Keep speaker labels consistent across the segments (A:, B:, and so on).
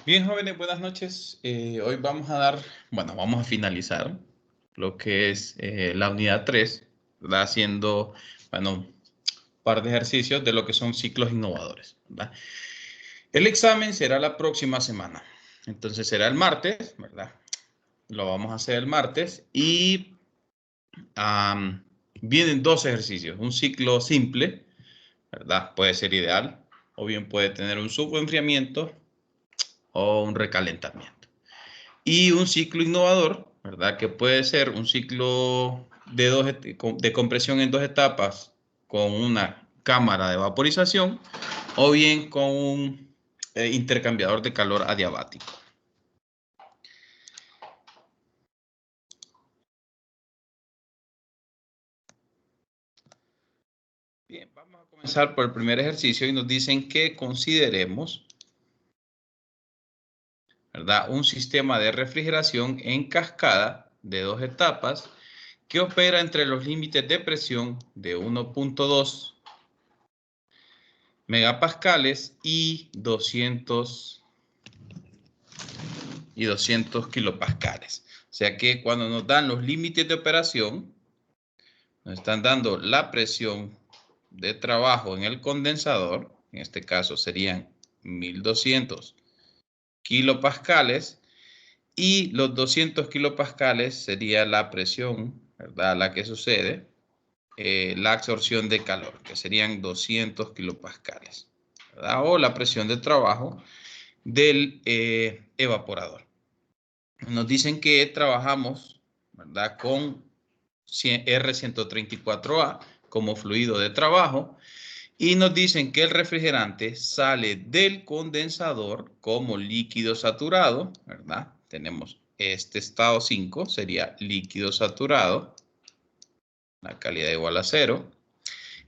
A: Bien, jóvenes, buenas noches. Hoy vamos a vamos a finalizar lo que es la unidad 3, ¿verdad? Haciendo, un par de ejercicios de lo que son ciclos innovadores, ¿verdad? El examen será la próxima semana. Entonces será el martes, ¿verdad? Lo vamos a hacer el martes y vienen dos ejercicios. Un ciclo simple, ¿verdad? Puede ser ideal, o bien puede tener un subenfriamiento o un recalentamiento. Y un ciclo innovador, ¿verdad? Que puede ser un ciclo de compresión en dos etapas con una cámara de vaporización o bien con un intercambiador de calor adiabático. Bien, vamos a comenzar por el primer ejercicio y nos dicen que consideremos, ¿verdad? Un sistema de refrigeración en cascada de dos etapas que opera entre los límites de presión de 1.2 megapascales y 200 kilopascales. O sea que cuando nos dan los límites de operación, nos están dando la presión de trabajo en el condensador, en este caso serían 1200 kilopascales, y los 200 kilopascales sería la presión, ¿verdad? La que sucede, la absorción de calor, que serían 200 kilopascales, ¿verdad? O la presión de trabajo del evaporador. Nos dicen que trabajamos, ¿verdad? Con R134A como fluido de trabajo y nos dicen que el refrigerante sale del condensador como líquido saturado, ¿verdad? Tenemos este estado 5, sería líquido saturado, la calidad igual a 0.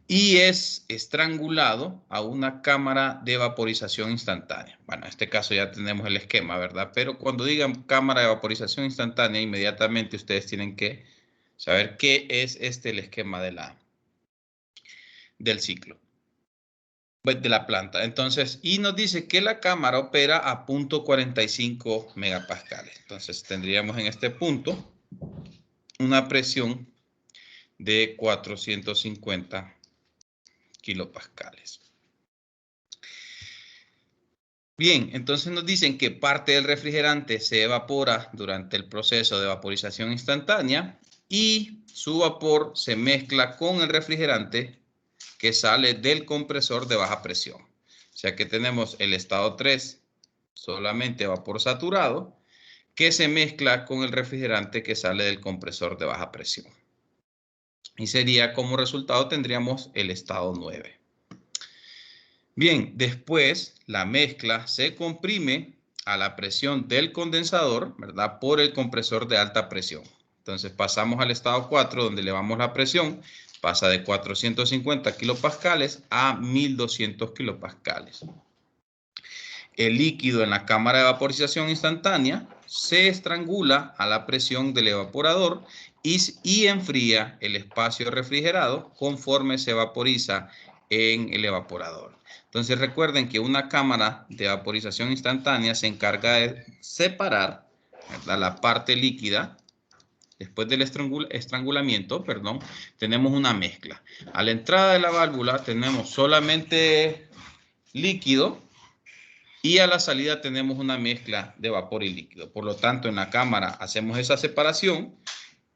A: Y es estrangulado a una cámara de vaporización instantánea. Bueno, en este caso ya tenemos el esquema, ¿verdad? Pero cuando digan cámara de vaporización instantánea, inmediatamente ustedes tienen que saber qué es el esquema del ciclo, de la planta. Entonces, y nos dice que la cámara opera a 0.45 megapascales. Entonces, tendríamos en este punto una presión de 450 kilopascales. Bien, entonces nos dicen que parte del refrigerante se evapora durante el proceso de vaporización instantánea y su vapor se mezcla con el refrigerante que sale del compresor de baja presión. O sea que tenemos el estado 3, solamente vapor saturado, que se mezcla con el refrigerante que sale del compresor de baja presión. Y sería como resultado tendríamos el estado 9. Bien, después la mezcla se comprime a la presión del condensador, ¿verdad? Por el compresor de alta presión. Entonces pasamos al estado 4 donde elevamos la presión, pasa de 450 kilopascales a 1200 kilopascales. El líquido en la cámara de vaporización instantánea se estrangula a la presión del evaporador y enfría el espacio refrigerado conforme se vaporiza en el evaporador. Entonces recuerden que una cámara de vaporización instantánea se encarga de separar, ¿verdad?, la parte líquida. Después del estrangulamiento, tenemos una mezcla. A la entrada de la válvula tenemos solamente líquido y a la salida tenemos una mezcla de vapor y líquido. Por lo tanto, en la cámara hacemos esa separación.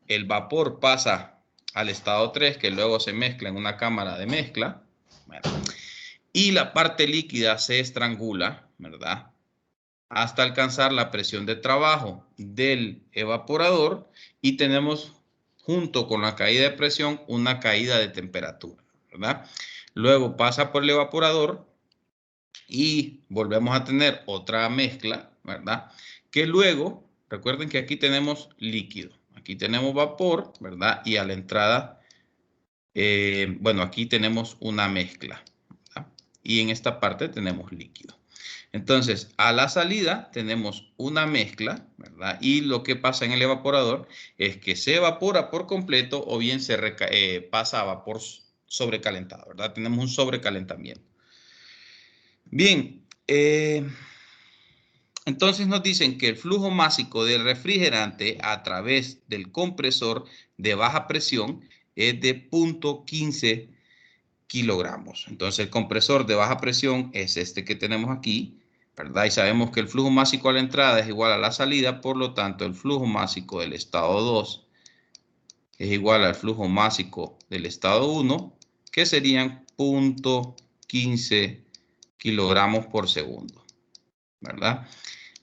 A: El vapor pasa al estado 3, que luego se mezcla en una cámara de mezcla. Y la parte líquida se estrangula, ¿verdad?, hasta alcanzar la presión de trabajo del evaporador y tenemos, junto con la caída de presión, una caída de temperatura, ¿verdad? Luego pasa por el evaporador y volvemos a tener otra mezcla, ¿verdad? Que luego, recuerden que aquí tenemos líquido, aquí tenemos vapor, ¿verdad? Y a la entrada, aquí tenemos una mezcla, ¿verdad? Y en esta parte tenemos líquido. Entonces, a la salida tenemos una mezcla, ¿verdad? Y lo que pasa en el evaporador es que se evapora por completo o bien se pasa a vapor sobrecalentado, ¿verdad? Tenemos un sobrecalentamiento. Bien, Entonces nos dicen que el flujo másico del refrigerante a través del compresor de baja presión es de 0.15 kilogramos. Entonces el compresor de baja presión es este que tenemos aquí, ¿verdad? Y sabemos que el flujo másico a la entrada es igual a la salida, por lo tanto el flujo másico del estado 2 es igual al flujo másico del estado 1, que serían 0.15 kilogramos por segundo, ¿verdad?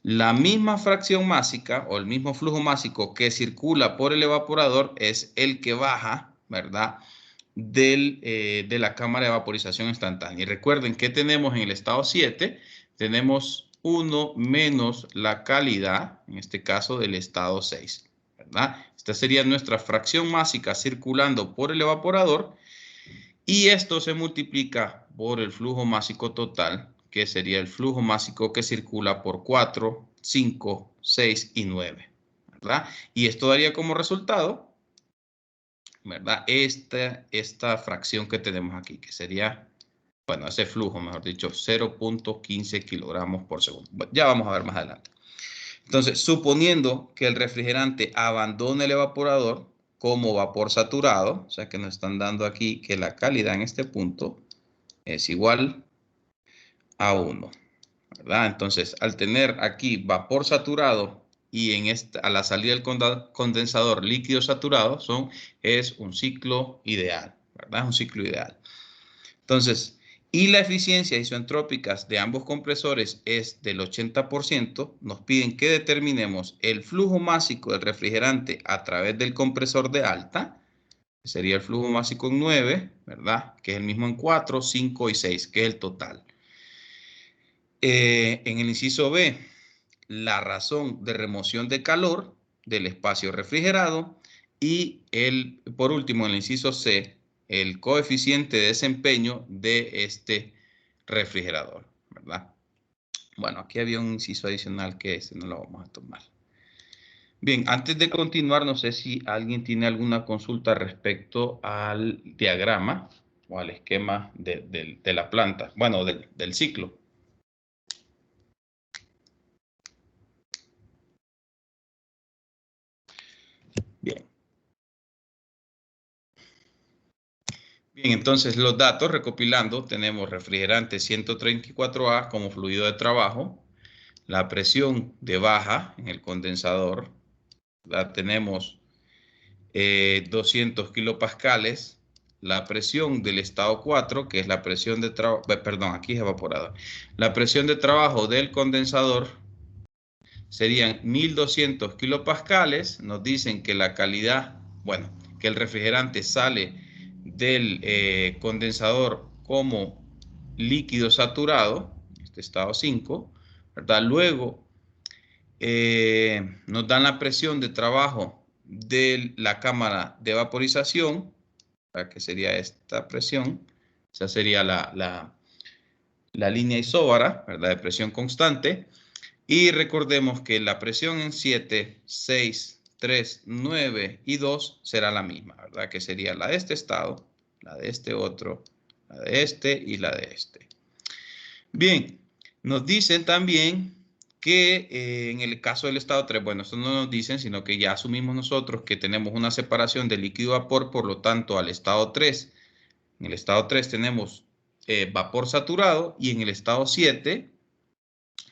A: La misma fracción másica o el mismo flujo másico que circula por el evaporador es el que baja, ¿verdad? De la cámara de vaporización instantánea. Y recuerden que tenemos en el estado 7, tenemos 1 menos la calidad, en este caso del estado 6, ¿verdad? Esta sería nuestra fracción másica circulando por el evaporador y esto se multiplica por el flujo másico total, que sería el flujo másico que circula por 4, 5, 6 y 9, ¿verdad? Y esto daría como resultado, ¿verdad? Esta fracción que tenemos aquí, que sería, bueno, ese flujo, mejor dicho, 0.15 kilogramos por segundo. Ya vamos a ver más adelante. Entonces, suponiendo que el refrigerante abandone el evaporador como vapor saturado, o sea que nos están dando aquí que la calidad en este punto es igual a 1, ¿verdad? Entonces, al tener aquí vapor saturado y a la salida del condensador líquido saturado, es un ciclo ideal, ¿verdad? Es un ciclo ideal. Entonces, y la eficiencia isentrópica de ambos compresores es del 80%, nos piden que determinemos el flujo másico del refrigerante a través del compresor de alta, que sería el flujo másico en 9, ¿verdad? Que es el mismo en 4, 5 y 6, que es el total. En el inciso B, la razón de remoción de calor del espacio refrigerado y por último, en el inciso C, el coeficiente de desempeño de este refrigerador, ¿verdad? Bueno, aquí había un inciso adicional que ese no lo vamos a tomar. Bien, antes de continuar, no sé si alguien tiene alguna consulta respecto al diagrama o al esquema de la planta, bueno, del ciclo. Bien. Bien, entonces los datos recopilando, tenemos refrigerante 134A como fluido de trabajo, la presión de baja en el condensador, la tenemos 200 kilopascales, la presión del estado 4, que es la presión de trabajo, perdón, aquí es evaporada, la presión de trabajo del condensador serían 1200 kilopascales, nos dicen que la calidad, bueno, que el refrigerante sale del condensador como líquido saturado, este estado 5, ¿verdad? Luego nos dan la presión de trabajo de la cámara de vaporización, ¿verdad? Que sería esta presión, esa sería la línea isóbara, ¿verdad? De presión constante. Y recordemos que la presión en 7, 6, 3, 9 y 2 será la misma, ¿verdad? Que sería la de este estado, la de este otro, la de este y la de este. Bien, nos dicen también que en el caso del estado 3, bueno, esto no nos dicen, sino que ya asumimos nosotros que tenemos una separación de líquido-vapor, por lo tanto, al estado 3, en el estado 3 tenemos vapor saturado y en el estado 7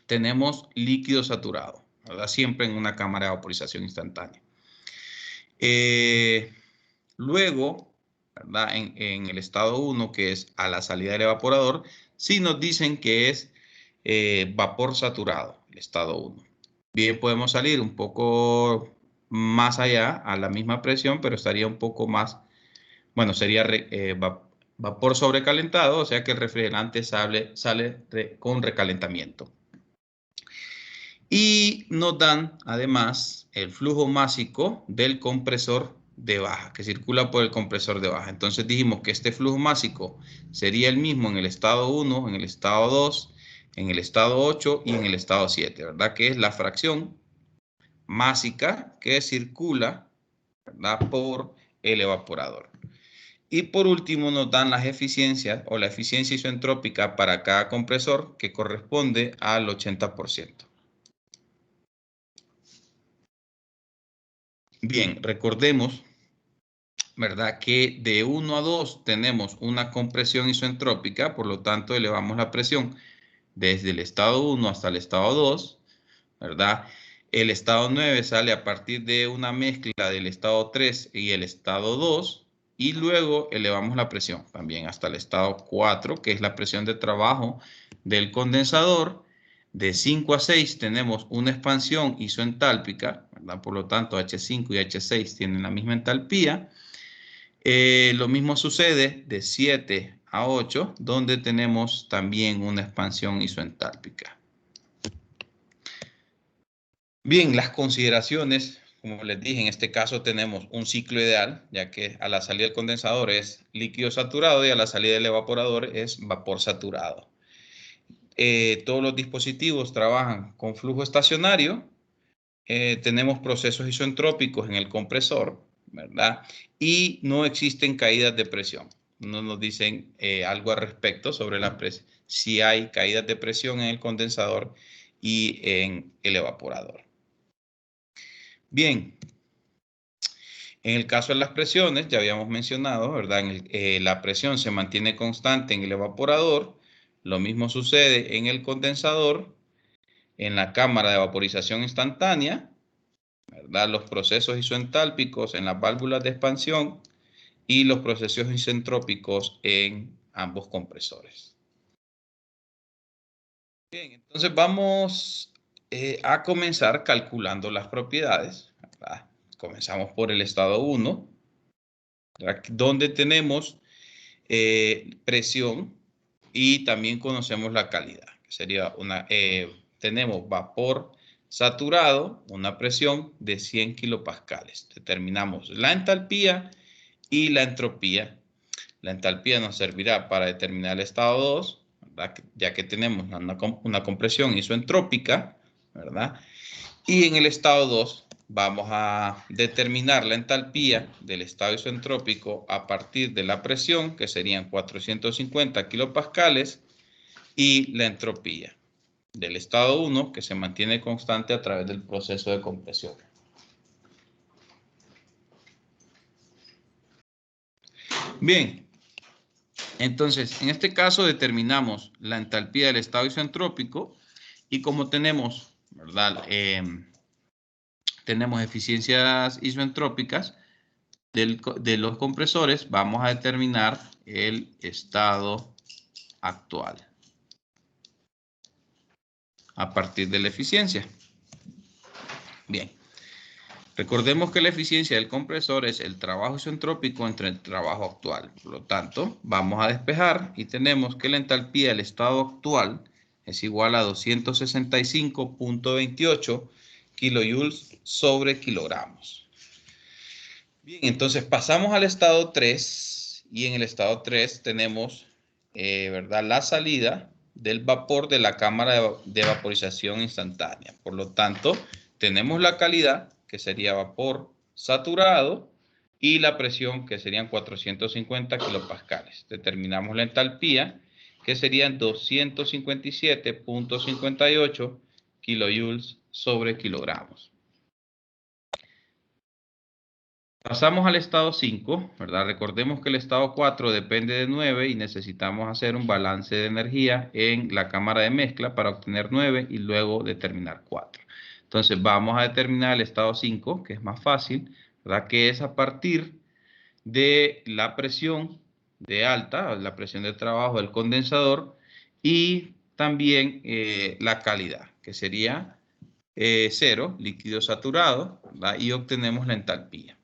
A: tenemos líquido saturado, ¿verdad? Siempre en una cámara de vaporización instantánea. Luego, ¿verdad? En el estado 1, que es a la salida del evaporador, sí nos dicen que es vapor saturado, el estado 1. Bien, podemos salir un poco más allá a la misma presión, pero estaría un poco más, bueno, sería vapor sobrecalentado, o sea que el refrigerante sale con recalentamiento. Y nos dan además el flujo másico del compresor de baja, que circula por el compresor de baja. Entonces dijimos que este flujo másico sería el mismo en el estado 1, en el estado 2, en el estado 8 y en el estado 7, ¿verdad? Que es la fracción másica que circula, ¿verdad? Por el evaporador. Y por último nos dan las eficiencias o la eficiencia isentrópica para cada compresor que corresponde al 80%. Bien, recordemos, ¿verdad? Que de 1 a 2 tenemos una compresión isentrópica, por lo tanto elevamos la presión desde el estado 1 hasta el estado 2, ¿verdad? El estado 9 sale a partir de una mezcla del estado 3 y el estado 2, y luego elevamos la presión también hasta el estado 4, que es la presión de trabajo del condensador. De 5 a 6 tenemos una expansión isoentálpica, ¿verdad? Por lo tanto, H5 y H6 tienen la misma entalpía. Lo mismo sucede de 7 a 8, donde tenemos también una expansión isoentálpica. Bien, las consideraciones, como les dije, en este caso tenemos un ciclo ideal, ya que a la salida del condensador es líquido saturado y a la salida del evaporador es vapor saturado. Todos los dispositivos trabajan con flujo estacionario. Tenemos procesos isentrópicos en el compresor, ¿verdad? Y no existen caídas de presión. No nos dicen algo al respecto sobre la presión, si hay caídas de presión en el condensador y en el evaporador. Bien, en el caso de las presiones, ya habíamos mencionado, ¿verdad? La presión se mantiene constante en el evaporador. Lo mismo sucede en el condensador, en la cámara de vaporización instantánea, ¿verdad? Los procesos isoentálpicos en las válvulas de expansión y los procesos isentrópicos en ambos compresores. Bien, entonces vamos a comenzar calculando las propiedades, ¿verdad? Comenzamos por el estado 1, donde tenemos presión y también conocemos la calidad, que sería tenemos vapor saturado, una presión de 100 kilopascales. Determinamos la entalpía y la entropía. La entalpía nos servirá para determinar el estado 2, ¿verdad? Ya que tenemos una compresión isentrópica, ¿verdad? Y en el estado 2 vamos a determinar la entalpía del estado isentrópico a partir de la presión, que serían 450 kilopascales, y la entropía del estado 1, que se mantiene constante a través del proceso de compresión. Bien, entonces, en este caso determinamos la entalpía del estado isentrópico y como tenemos, ¿verdad? Tenemos eficiencias isoentrópicas de los compresores, vamos a determinar el estado actual a partir de la eficiencia. Bien, recordemos que la eficiencia del compresor es el trabajo isentrópico entre el trabajo actual. Por lo tanto, vamos a despejar y tenemos que la entalpía del estado actual es igual a 265.28 kilojoules sobre kilogramos. Bien, entonces pasamos al estado 3 y en el estado 3 tenemos, ¿verdad? La salida del vapor de la cámara de vaporización instantánea. Por lo tanto, tenemos la calidad, que sería vapor saturado, y la presión, que serían 450 kilopascales. Determinamos la entalpía, que serían 257.58 kilojoules sobre kilogramos. Pasamos al estado 5, ¿verdad? Recordemos que el estado 4 depende de 9 y necesitamos hacer un balance de energía en la cámara de mezcla para obtener 9 y luego determinar 4. Entonces vamos a determinar el estado 5, que es más fácil, ¿verdad? Que es a partir de la presión de alta, la presión de trabajo del condensador y también la calidad, que sería 0, líquido saturado, ¿verdad? Y obtenemos la entalpía.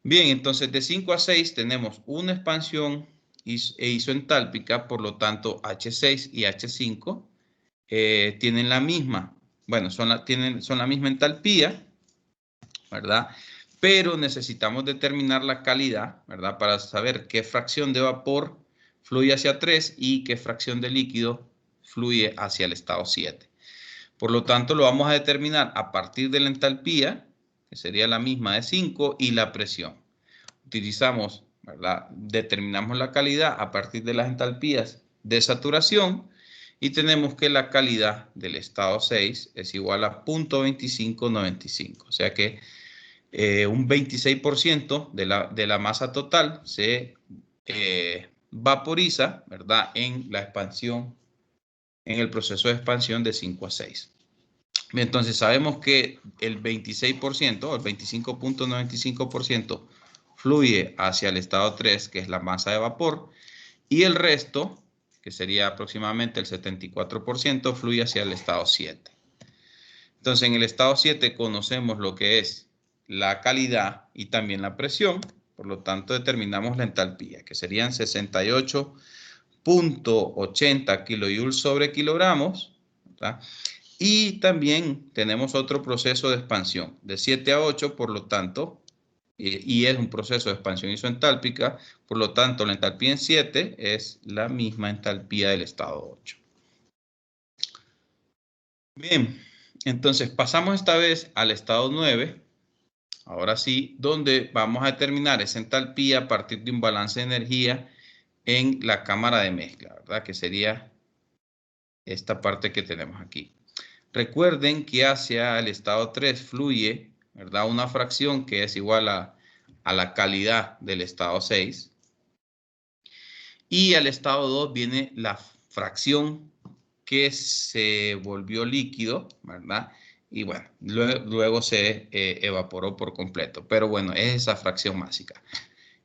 A: Bien, entonces de 5 a 6 tenemos una expansión isoentálpica, por lo tanto H6 y H5 tienen la misma, bueno, son la misma entalpía, ¿verdad? Pero necesitamos determinar la calidad, ¿verdad? Para saber qué fracción de vapor fluye hacia 3 y qué fracción de líquido fluye hacia el estado 7. Por lo tanto, lo vamos a determinar a partir de la entalpía, que sería la misma de 5, y la presión. Utilizamos, ¿verdad? Determinamos la calidad a partir de las entalpías de saturación y tenemos que la calidad del estado 6 es igual a 0.2595. O sea que un 26% de la masa total se vaporiza, ¿verdad? En la expansión, en el proceso de expansión de 5 a 6. Entonces sabemos que el 26%, el 25.95% fluye hacia el estado 3, que es la masa de vapor, y el resto, que sería aproximadamente el 74%, fluye hacia el estado 7. Entonces en el estado 7 conocemos lo que es la calidad y también la presión, por lo tanto determinamos la entalpía, que serían 68.80 kilojoules sobre kilogramos, ¿verdad? Y también tenemos otro proceso de expansión de 7 a 8, por lo tanto, y es un proceso de expansión isoentálpica, por lo tanto la entalpía en 7 es la misma entalpía del estado 8. Bien, entonces pasamos esta vez al estado 9, ahora sí, donde vamos a determinar esa entalpía a partir de un balance de energía en la cámara de mezcla, ¿verdad? Que sería esta parte que tenemos aquí. Recuerden que hacia el estado 3 fluye, ¿verdad? Una fracción que es igual a la calidad del estado 6. Y al estado 2 viene la fracción que se volvió líquido, ¿verdad? Y bueno, luego se evaporó por completo. Pero bueno, es esa fracción másica,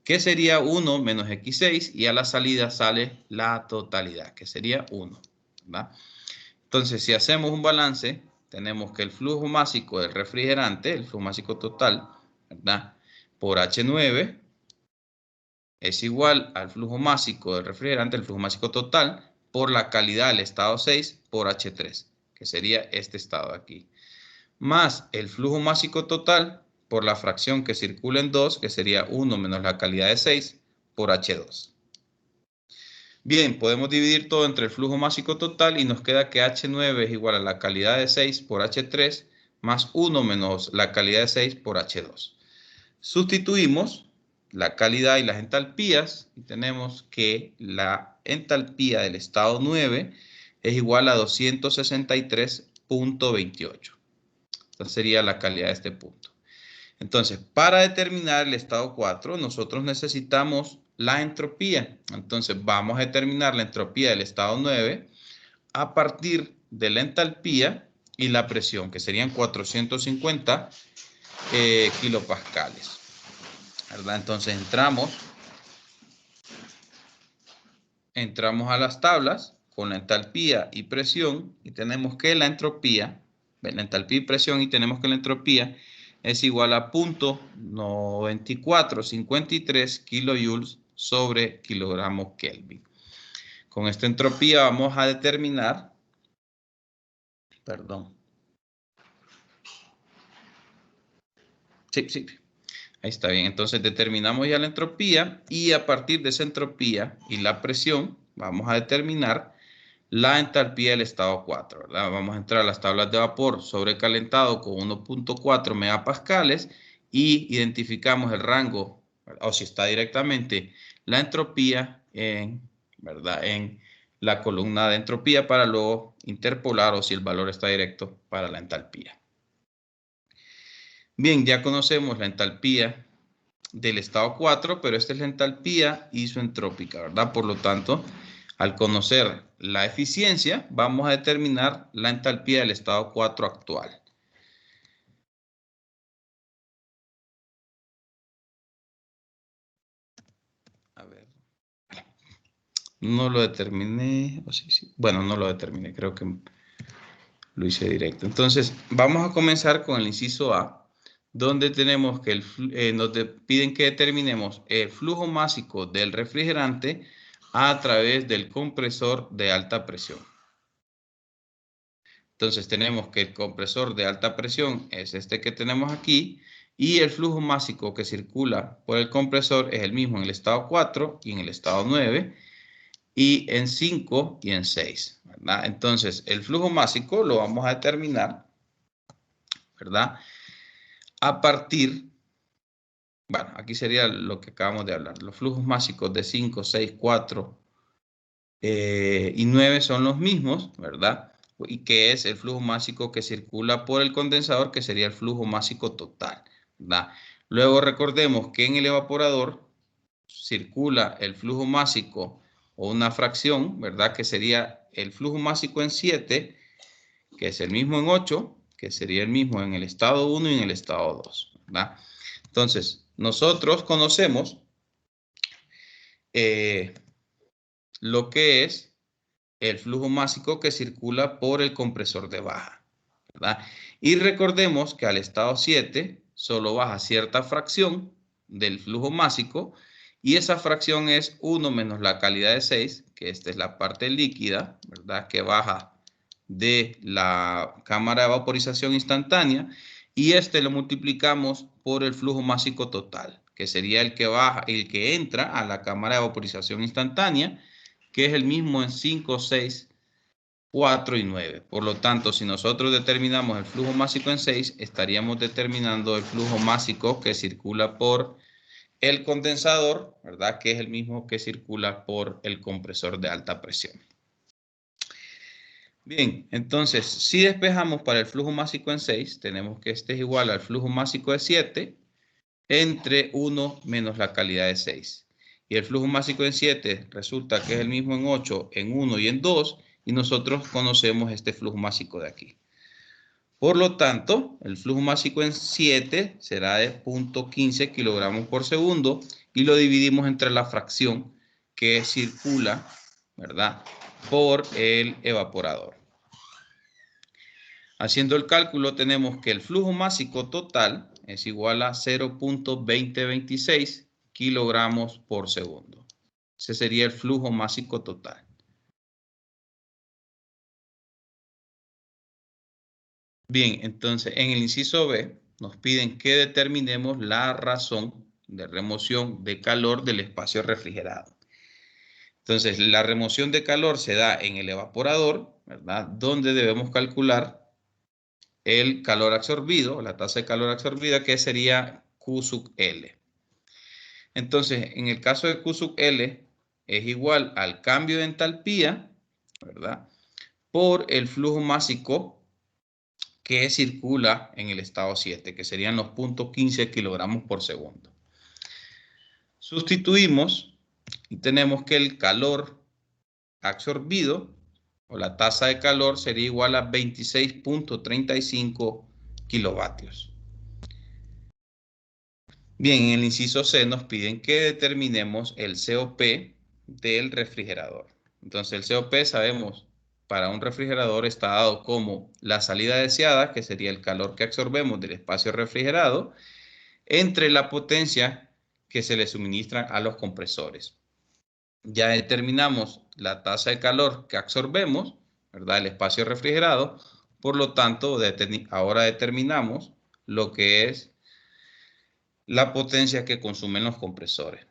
A: que sería 1 menos X6, y a la salida sale la totalidad, que sería 1, ¿verdad? Entonces, si hacemos un balance, tenemos que el flujo másico del refrigerante, el flujo másico total, ¿verdad? Por H9 es igual al flujo másico del refrigerante, el flujo másico total, por la calidad del estado 6 por H3, que sería este estado de aquí. Más el flujo másico total por la fracción que circula en 2, que sería 1 menos la calidad de 6 por H2. Bien, podemos dividir todo entre el flujo másico total y nos queda que H9 es igual a la calidad de 6 por H3 más 1 menos la calidad de 6 por H2. Sustituimos la calidad y las entalpías y tenemos que la entalpía del estado 9 es igual a 263.28. Esta sería la calidad de este punto. Entonces, para determinar el estado 4, nosotros necesitamos la entropía. Entonces, vamos a determinar la entropía del estado 9 a partir de la entalpía y la presión, que serían 450 kilopascales, ¿verdad? Entonces, entramos a las tablas con la entalpía y presión y tenemos que la entropía, la entalpía y presión, y tenemos que la entropía es igual a 0.9453 kilojoules sobre kilogramo Kelvin. Con esta entropía vamos a determinar, perdón. Sí, ahí está bien. Entonces determinamos ya la entropía y a partir de esa entropía y la presión vamos a determinar la entalpía del estado 4, ¿verdad? Vamos a entrar a las tablas de vapor sobrecalentado con 1.4 megapascales y identificamos el rango, ¿verdad? O si está directamente la entropía ¿verdad? En la columna de entropía para luego interpolar, o si el valor está directo, para la entalpía. Bien, ya conocemos la entalpía del estado 4, pero esta es la entalpía isoentrópica, ¿verdad? Por lo tanto, al conocer la eficiencia, vamos a determinar la entalpía del estado 4 actual. A ver. No lo determiné. Oh, sí. Bueno, no lo determiné. Creo que lo hice directo. Entonces, vamos a comenzar con el inciso A, donde tenemos que nos piden que determinemos el flujo másico del refrigerante a través del compresor de alta presión. Entonces tenemos que el compresor de alta presión es este que tenemos aquí y el flujo másico que circula por el compresor es el mismo en el estado 4 y en el estado 9 y en 5 y en 6, ¿verdad? Entonces el flujo másico lo vamos a determinar, ¿verdad? A partir, bueno, aquí sería lo que acabamos de hablar. Los flujos másicos de 5, 6, 4 y 9 son los mismos, ¿verdad? Y que es el flujo másico que circula por el condensador, que sería el flujo másico total, ¿verdad? Luego recordemos que en el evaporador circula el flujo másico o una fracción, ¿verdad? Que sería el flujo másico en 7, que es el mismo en 8, que sería el mismo en el estado 1 y en el estado 2, ¿verdad? Entonces, nosotros conocemos lo que es el flujo másico que circula por el compresor de baja, ¿verdad? Y recordemos que al estado 7 solo baja cierta fracción del flujo másico y esa fracción es 1 menos la calidad de 6, que esta es la parte líquida, ¿verdad? Que baja de la cámara de vaporización instantánea y este lo multiplicamos por el flujo másico total, que sería el que baja, el que entra a la cámara de vaporización instantánea, que es el mismo en 5, 6, 4 y 9. Por lo tanto, si nosotros determinamos el flujo másico en 6, estaríamos determinando el flujo másico que circula por el condensador, ¿verdad? Que es el mismo que circula por el compresor de alta presión. Bien, entonces, si despejamos para el flujo másico en 6, tenemos que este es igual al flujo másico de 7 entre 1 menos la calidad de 6. Y el flujo másico en 7 resulta que es el mismo en 8, en 1 y en 2, y nosotros conocemos este flujo másico de aquí. Por lo tanto, el flujo másico en 7 será de 0.15 kilogramos por segundo y lo dividimos entre la fracción que circula, ¿verdad?, por el evaporador. Haciendo el cálculo tenemos que el flujo másico total es igual a 0.2026 kilogramos por segundo. Ese sería el flujo másico total. Bien, entonces en el inciso B nos piden que determinemos la razón de remoción de calor del espacio refrigerado. Entonces la remoción de calor se da en el evaporador, ¿verdad? Donde debemos calcular el calor absorbido, la tasa de calor absorbida, que sería Q sub L. Entonces, en el caso de Q sub L es igual al cambio de entalpía, ¿verdad?, por el flujo másico que circula en el estado 7, que serían los 0.15 kilogramos por segundo. Sustituimos y tenemos que el calor absorbido o la tasa de calor sería igual a 26.35 kilovatios. Bien, en el inciso C nos piden que determinemos el COP del refrigerador. Entonces el COP sabemos para un refrigerador está dado como la salida deseada, que sería el calor que absorbemos del espacio refrigerado, entre la potencia que se le suministra a los compresores. Ya determinamos la tasa de calor que absorbemos, ¿verdad?, el espacio refrigerado. Por lo tanto, ahora determinamos lo que es la potencia que consumen los compresores.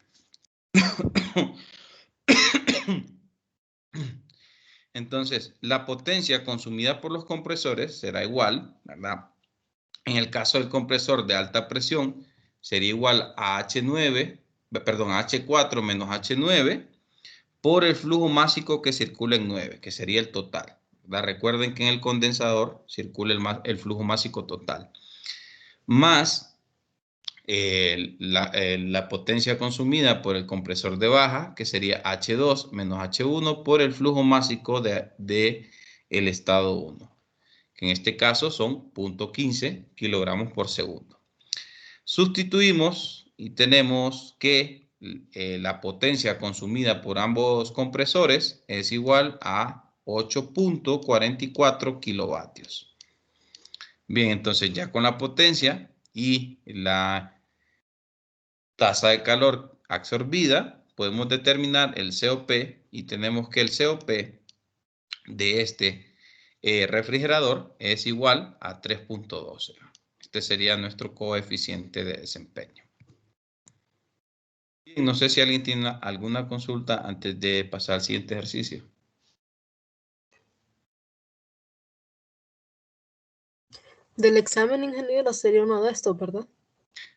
A: Entonces, la potencia consumida por los compresores será igual, ¿verdad? En el caso del compresor de alta presión, sería igual a H4 menos H9 por el flujo másico que circula en 9, que sería el total, ¿verdad? Recuerden que en el condensador circula el flujo másico total, más la potencia consumida por el compresor de baja, que sería H2 menos H1 por el flujo másico de el estado 1, que en este caso son 0.15 kilogramos por segundo. Sustituimos y tenemos que la potencia consumida por ambos compresores es igual a 8.44 kilovatios. Bien, entonces ya con la potencia y la tasa de calor absorbida, podemos determinar el COP y tenemos que el COP de este refrigerador es igual a 3.12. Este sería nuestro coeficiente de desempeño. No sé si alguien tiene alguna consulta antes de pasar al siguiente ejercicio.
B: Del examen, ingeniero, sería uno de estos, ¿verdad?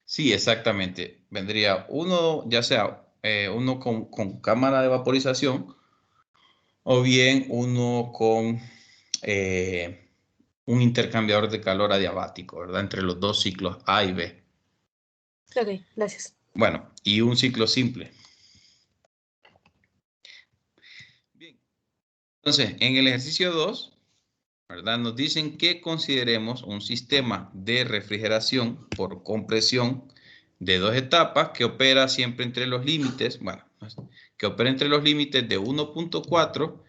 A: Sí, exactamente. Vendría uno, ya sea uno con cámara de vaporización o bien uno con un intercambiador de calor adiabático, ¿verdad? Entre los dos ciclos A y B.
B: Ok, gracias.
A: Bueno, y un ciclo simple. Bien, entonces, en el ejercicio 2, ¿verdad? Nos dicen que consideremos un sistema de refrigeración por compresión de 2 etapas que opera siempre entre los límites, bueno, que opera entre los límites de 1.4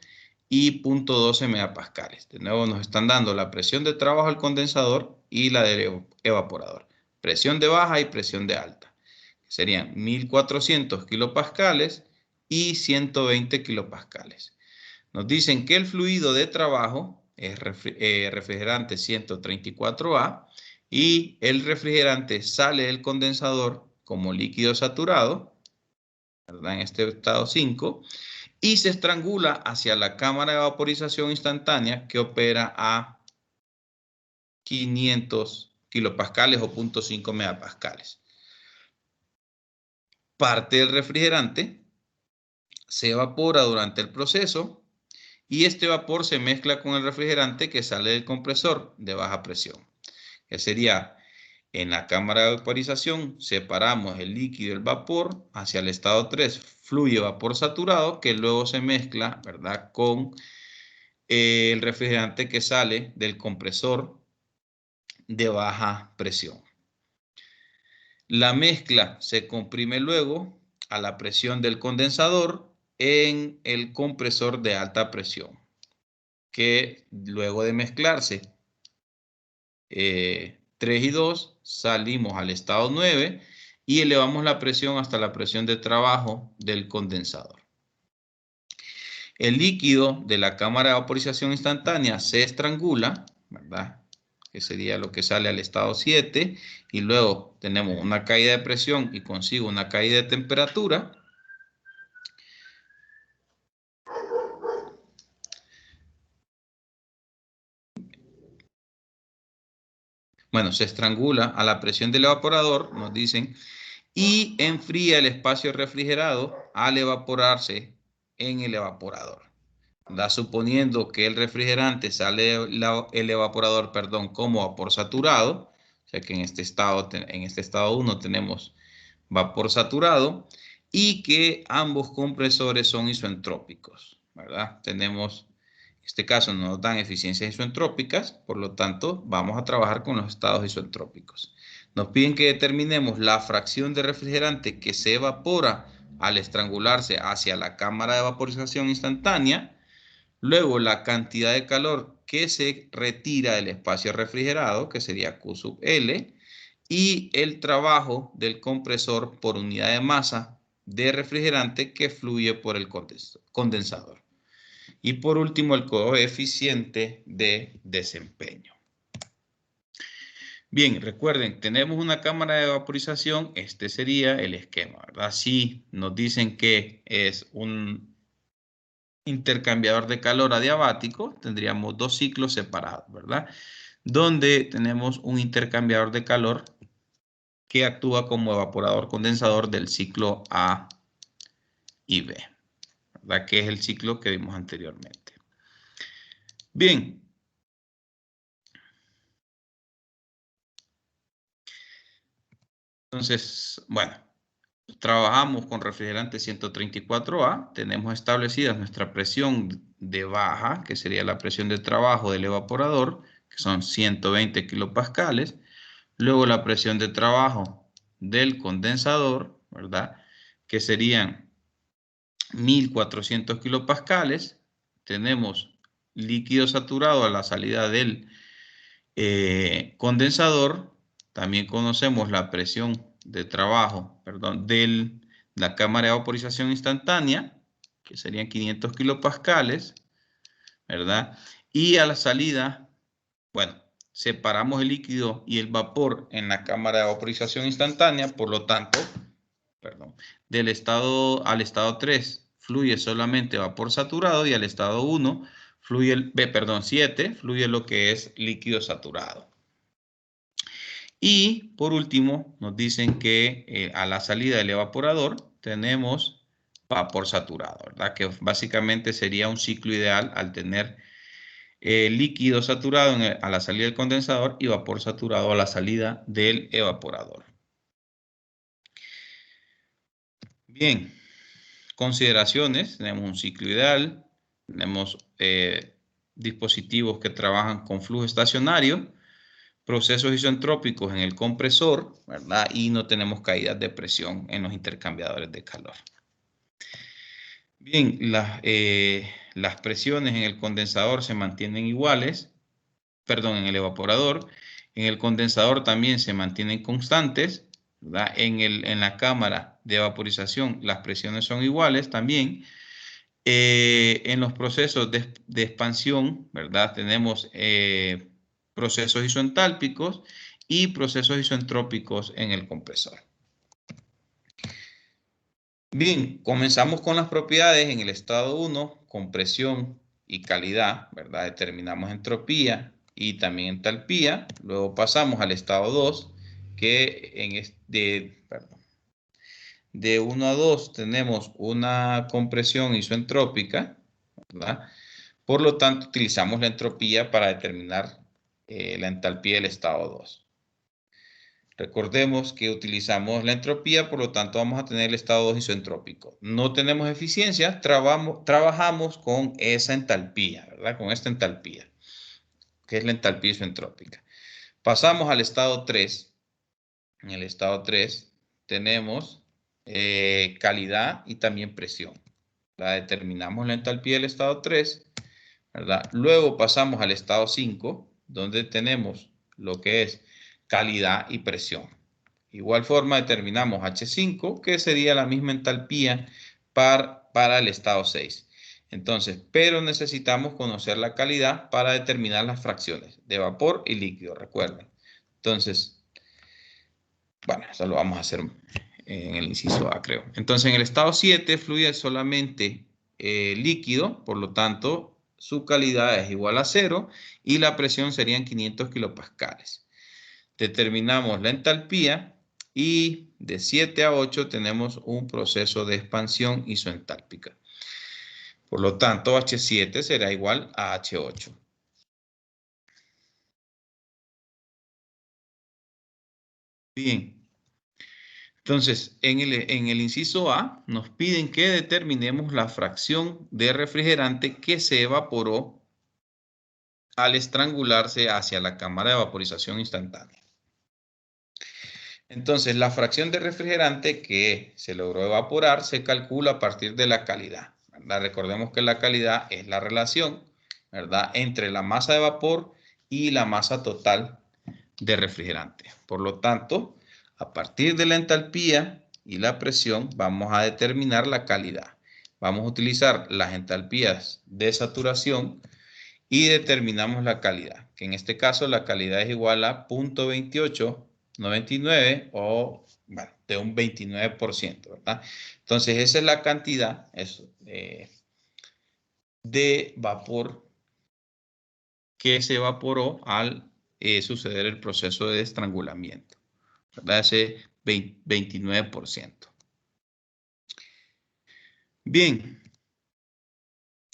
A: y 0.12 megapascales. De nuevo nos están dando la presión de trabajo del condensador y la del evaporador. Presión de baja y presión de alta. Serían 1400 kilopascales y 120 kilopascales. Nos dicen que el fluido de trabajo es refrigerante 134A y el refrigerante sale del condensador como líquido saturado, ¿verdad? En este estado 5, y se estrangula hacia la cámara de vaporización instantánea que opera a 500 kilopascales o 0.5 megapascales. Parte del refrigerante se evapora durante el proceso y este vapor se mezcla con el refrigerante que sale del compresor de baja presión. Que sería en la cámara de vaporización, separamos el líquido y el vapor hacia el estado 3, fluye vapor saturado que luego se mezcla, ¿verdad?, con el refrigerante que sale del compresor de baja presión. La mezcla se comprime luego a la presión del condensador en el compresor de alta presión, que luego de mezclarse 3 y 2, salimos al estado 9 y elevamos la presión hasta la presión de trabajo del condensador. El líquido de la cámara de vaporización instantánea se estrangula, ¿verdad?, que sería lo que sale al estado 7, y luego tenemos una caída de presión y consigo una caída de temperatura. Bueno, se estrangula a la presión del evaporador, nos dicen, y enfría el espacio refrigerado al evaporarse en el evaporador. ¿Verdad? Suponiendo que el refrigerante sale el evaporador, perdón, como vapor saturado, o sea que en este estado 1 tenemos vapor saturado y que ambos compresores son isoentrópicos, ¿verdad? Tenemos, en este caso no nos dan eficiencias isoentrópicas, por lo tanto vamos a trabajar con los estados isoentrópicos. Nos piden que determinemos la fracción de refrigerante que se evapora al estrangularse hacia la cámara de vaporización instantánea, luego la cantidad de calor que se retira del espacio refrigerado, que sería Q sub L, y el trabajo del compresor por unidad de masa de refrigerante que fluye por el condensador. Y por último, el coeficiente de desempeño. Bien, recuerden, tenemos una cámara de vaporización, este sería el esquema, ¿verdad? Si nos dicen que es un intercambiador de calor adiabático, tendríamos 2 ciclos separados, ¿verdad? Donde tenemos un intercambiador de calor que actúa como evaporador condensador del ciclo A y B, ¿verdad? Que es el ciclo que vimos anteriormente. Bien. Entonces, bueno, trabajamos con refrigerante 134A, tenemos establecidas nuestra presión de baja, que sería la presión de trabajo del evaporador, que son 120 kilopascales, luego la presión de trabajo del condensador, ¿verdad?, que serían 1400 kilopascales, tenemos líquido saturado a la salida del condensador, también conocemos la presión de trabajo, perdón, de la cámara de vaporización instantánea, que serían 500 kilopascales, ¿verdad? Y a la salida, bueno, separamos el líquido y el vapor en la cámara de vaporización instantánea, por lo tanto, perdón, del estado al estado 3 fluye solamente vapor saturado y al estado 1 fluye 7 fluye lo que es líquido saturado. Y por último, nos dicen que a la salida del evaporador tenemos vapor saturado, ¿verdad? Que básicamente sería un ciclo ideal al tener líquido saturado a la salida del condensador y vapor saturado a la salida del evaporador. Bien, consideraciones. Tenemos un ciclo ideal. Tenemos dispositivos que trabajan con flujo estacionario, procesos isentrópicos en el compresor, ¿verdad? Y no tenemos caídas de presión en los intercambiadores de calor. Bien, las presiones en el condensador se mantienen iguales, perdón, en el evaporador. En el condensador también se mantienen constantes, ¿verdad? En la cámara de vaporización las presiones son iguales también. En los procesos de expansión, ¿verdad? Tenemos procesos isoentálpicos y procesos isentrópicos en el compresor. Bien, comenzamos con las propiedades en el estado 1, compresión y calidad, ¿verdad? Determinamos entropía y también entalpía. Luego pasamos al estado 2, que de 1 a 2 tenemos una compresión isoentrópica, ¿verdad? Por lo tanto, utilizamos la entropía para determinar la entalpía del estado 2. Recordemos que utilizamos la entropía, por lo tanto vamos a tener el estado 2 isentrópico. No tenemos eficiencia, trabajamos con esa entalpía, ¿verdad? Con esta entalpía, que es la entalpía isentrópica. Pasamos al estado 3. En el estado 3 tenemos calidad y también presión. La determinamos la entalpía del estado 3, ¿verdad? Luego pasamos al estado 5, donde tenemos lo que es calidad y presión. Igual forma determinamos H5, que sería la misma entalpía para el estado 6. Entonces, pero necesitamos conocer la calidad para determinar las fracciones de vapor y líquido, recuerden. Entonces, bueno, eso lo vamos a hacer en el inciso A, creo. Entonces, en el estado 7 fluye solamente líquido, por lo tanto, su calidad es igual a 0 y la presión serían 500 kilopascales. Determinamos la entalpía y de 7 a 8 tenemos un proceso de expansión isoentálpica. Por lo tanto, H7 será igual a H8. Bien. Entonces, en el inciso A nos piden que determinemos la fracción de refrigerante que se evaporó al estrangularse hacia la cámara de vaporización instantánea. Entonces, la fracción de refrigerante que se logró evaporar se calcula a partir de la calidad, ¿verdad? Recordemos que la calidad es la relación, ¿verdad?, entre la masa de vapor y la masa total de refrigerante. Por lo tanto, a partir de la entalpía y la presión vamos a determinar la calidad. Vamos a utilizar las entalpías de saturación y determinamos la calidad, que en este caso la calidad es igual a 0.2899 o bueno, de un 29%, ¿verdad? Entonces esa es la cantidad de vapor que se evaporó al suceder el proceso de estrangulamiento, ¿verdad? Ese 29%. Bien,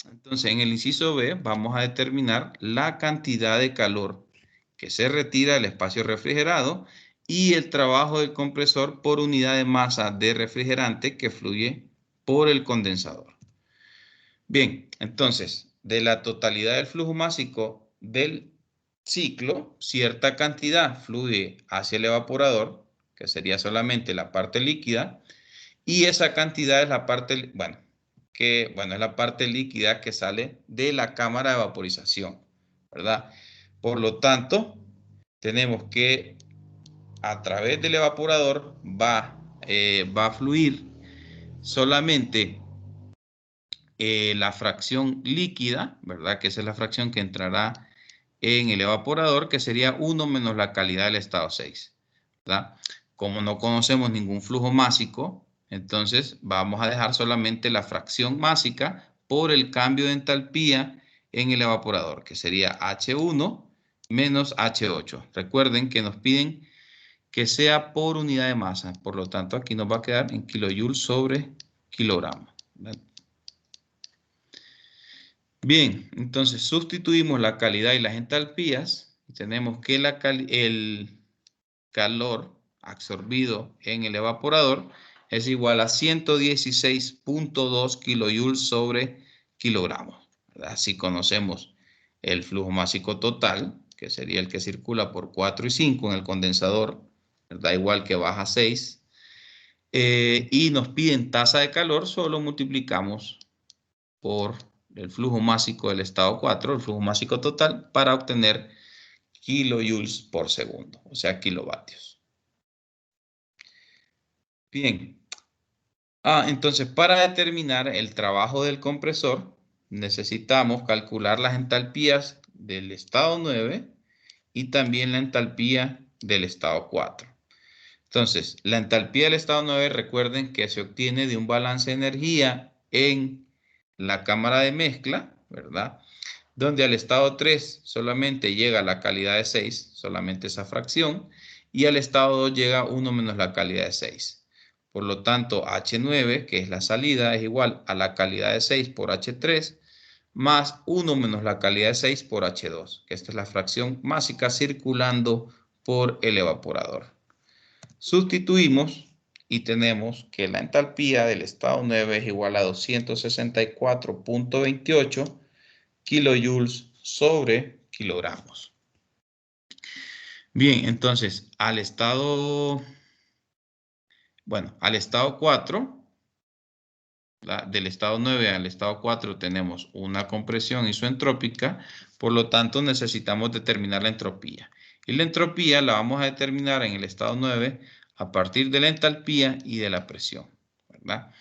A: entonces en el inciso B vamos a determinar la cantidad de calor que se retira del espacio refrigerado y el trabajo del compresor por unidad de masa de refrigerante que fluye por el condensador. Bien, entonces, de la totalidad del flujo másico del ciclo, cierta cantidad fluye hacia el evaporador, que sería solamente la parte líquida, y esa cantidad es la parte, es la parte líquida que sale de la cámara de vaporización, ¿verdad? Por lo tanto, tenemos que a través del evaporador va a fluir solamente la fracción líquida, ¿verdad? Que esa es la fracción que entrará en el evaporador, que sería 1 menos la calidad del estado 6, ¿verdad? Como no conocemos ningún flujo másico, entonces vamos a dejar solamente la fracción másica por el cambio de entalpía en el evaporador, que sería H1 menos H8. Recuerden que nos piden que sea por unidad de masa, por lo tanto aquí nos va a quedar en kilojoules sobre kilogramo, ¿verdad? Bien, entonces sustituimos la calidad y las entalpías y tenemos que el calor absorbido en el evaporador es igual a 116.2 kilojoules sobre kilogramos. Así conocemos el flujo másico total, que sería el que circula por 4 y 5 en el condensador, da igual que baja 6. Y nos piden tasa de calor, solo multiplicamos por el flujo másico del estado 4, el flujo másico total, para obtener kilojoules por segundo, o sea, kilovatios. Bien. Entonces, para determinar el trabajo del compresor, necesitamos calcular las entalpías del estado 9 y también la entalpía del estado 4. Entonces, la entalpía del estado 9, recuerden que se obtiene de un balance de energía en la cámara de mezcla, ¿verdad? Donde al estado 3 solamente llega la calidad de 6, solamente esa fracción, y al estado 2 llega 1 menos la calidad de 6. Por lo tanto, H9, que es la salida, es igual a la calidad de 6 por H3, más 1 menos la calidad de 6 por H2, que esta es la fracción másica circulando por el evaporador. Sustituimos y tenemos que la entalpía del estado 9 es igual a 264.28 kilojoules sobre kilogramos. Bien, entonces al estado 4, del estado 9 al estado 4 tenemos una compresión isentrópica, por lo tanto necesitamos determinar la entropía. Y la entropía la vamos a determinar en el estado 9 a partir de la entalpía y de la presión, ¿verdad?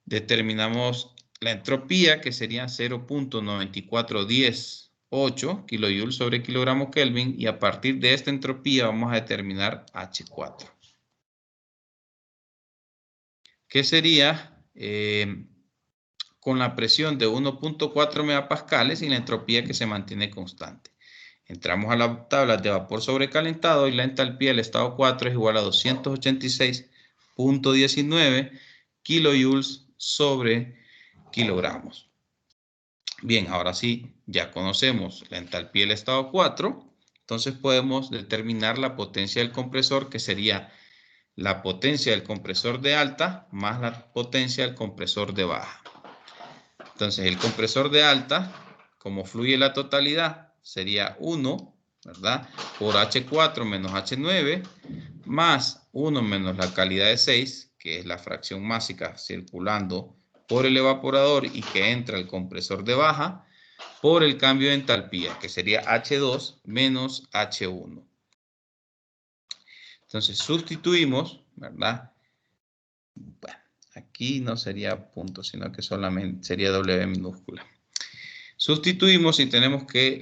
A: Determinamos la entropía, que sería 0.94108 kilojoules sobre kilogramo Kelvin, y a partir de esta entropía vamos a determinar H4. Que sería con la presión de 1.4 megapascales y la entropía que se mantiene constante. Entramos a la tabla de vapor sobrecalentado y la entalpía del estado 4 es igual a 286.19 kilojoules sobre kilogramos. Bien, ahora sí, ya conocemos la entalpía del estado 4, entonces podemos determinar la potencia del compresor, que sería la potencia del compresor de alta más la potencia del compresor de baja. Entonces, el compresor de alta, como fluye la totalidad, sería 1, ¿verdad? Por H4 menos H9, más 1 menos la calidad de 6, que es la fracción másica circulando por el evaporador y que entra al compresor de baja, por el cambio de entalpía, que sería H2 menos H1. Entonces, sustituimos, ¿verdad? Bueno, aquí no sería punto, sino que solamente sería W minúscula. Sustituimos y tenemos que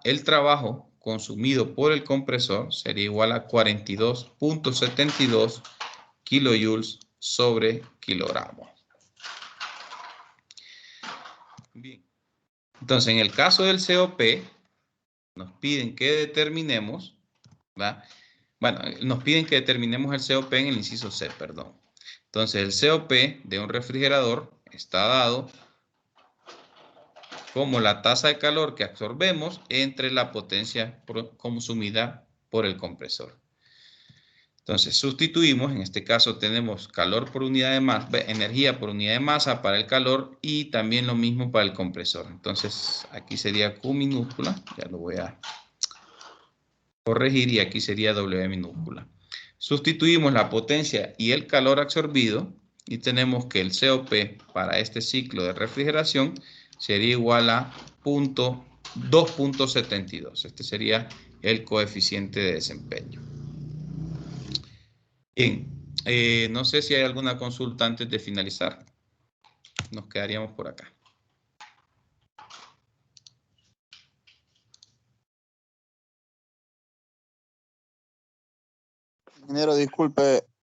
A: el trabajo consumido por el compresor sería igual a 42.72 kilojoules sobre kilogramo. Bien. Entonces, en el caso del COP, nos piden que determinemos, ¿verdad? Bueno, nos piden que determinemos el COP en el inciso C, perdón. Entonces, el COP de un refrigerador está dado como la tasa de calor que absorbemos entre la potencia consumida por el compresor. Entonces, sustituimos, en este caso tenemos calor por unidad de masa, energía por unidad de masa para el calor y también lo mismo para el compresor. Entonces, aquí sería Q minúscula, ya lo voy a corregir, y aquí sería W minúscula. Sustituimos la potencia y el calor absorbido y tenemos que el COP para este ciclo de refrigeración sería igual a 2.72. Este sería el coeficiente de desempeño. Bien, no sé si hay alguna consulta antes de finalizar. Nos quedaríamos por acá.
C: Ingeniero, disculpe,